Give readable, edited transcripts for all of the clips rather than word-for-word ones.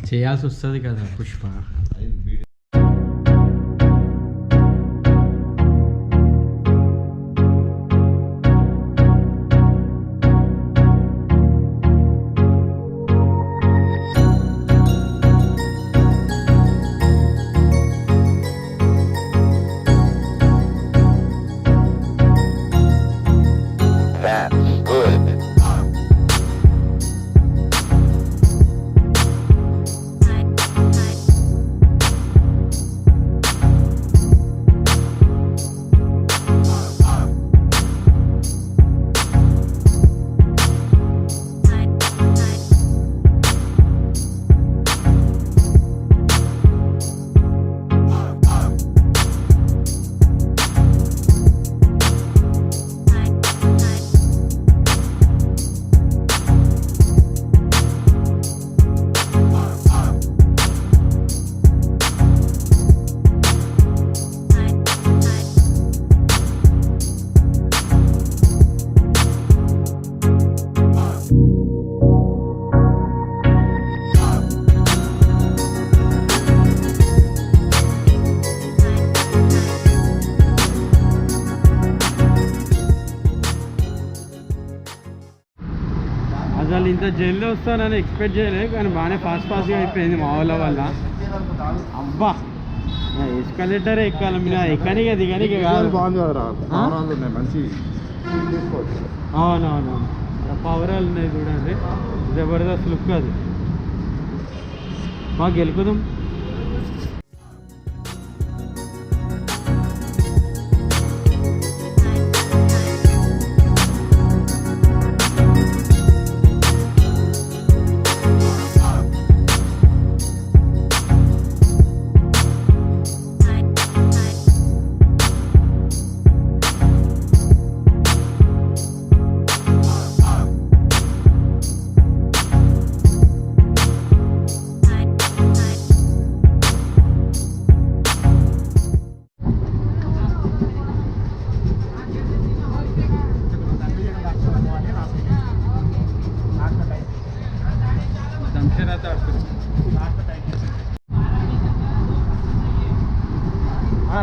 చేయాల్సి వస్తుంది కదా పుష్ప. అసలు ఇంత జల్దీ వస్తానని ఎక్స్పెక్ట్ చేయలేదు, కానీ బాగానే ఫాస్ట్గా అయిపోయింది మా వాళ్ళ వల్ల. అబ్బా ఎస్కలేటరే ఎక్కాలి, మీరు ఎక్కనికే దిగనికే కాదు. అవునవును, పవరాలు ఉన్నాయి చూడండి, జబర్దస్త్ లుక్ అది. మాకు గెలుకుదాం.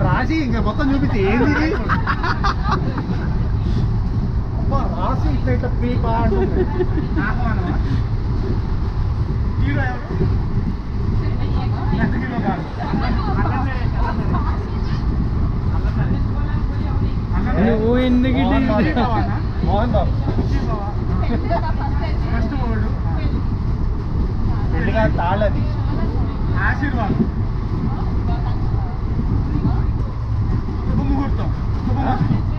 రాసి ఇంకా మొత్తం చూపించి ఏంది రాసి ఇట్లా ప్రీ పాడు నువ్వు ఎందుకు మోహన్ బాబు పెళ్ళిగా తాళది ఆశీర్వాదం శుభముహూర్తం.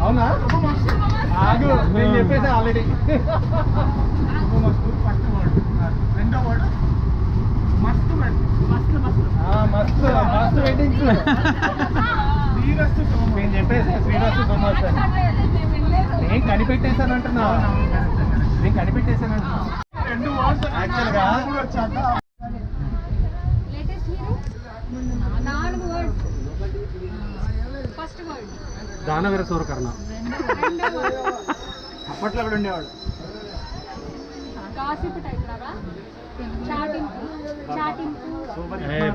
అవునా? ఆగు, నేను చెప్పేసా ఆల్రెడీ. శుభమస్తు ఫస్ట్ వర్డ్. రెండో వర్డ్ మస్తు మస్తు మస్తు మస్తు వెడ్డింగ్స్. శ్రీరస్తు శుభం నేను చెప్పేసా, శ్రీరస్తు శుభమస్తు అని. నేను కనిపెట్టేశానంటున్నా, నేను కనిపెట్టేశానంటున్నా. రెండు వర్డ్స్ యాక్చువల్గా దానవీర సూరకర్ణ అప్పట్లో కూడా ఉండేవాడు.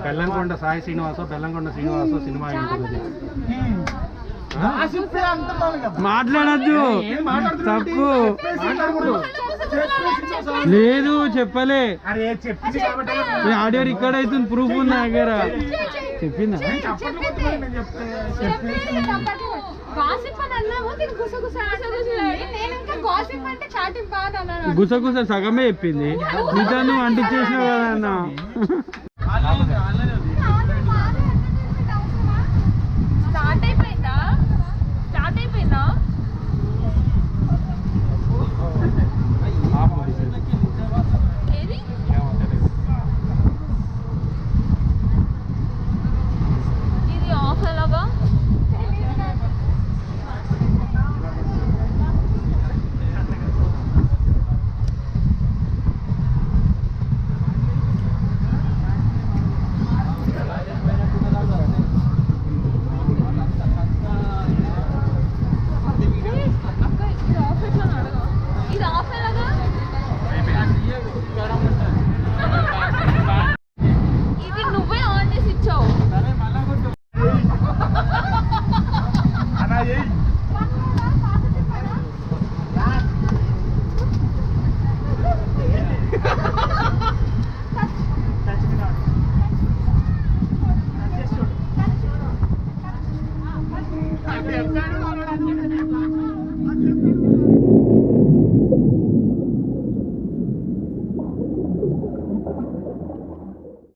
బెల్లంకొండ సాయి శ్రీనివాసో బెల్లంకొండ శ్రీనివాసో సినిమా ఉంటుంది. మాట్లాడద్దు, తప్పు లేదు, చెప్పలే. ఆడియో రికార్డ్ అవుతుంది, ప్రూఫ్ ఉంది నా దగ్గర. చెప్పిందా? గుసగుస సగమే చెప్పింది, నిజాన్ని అంటించేసినావు కదా అన్న.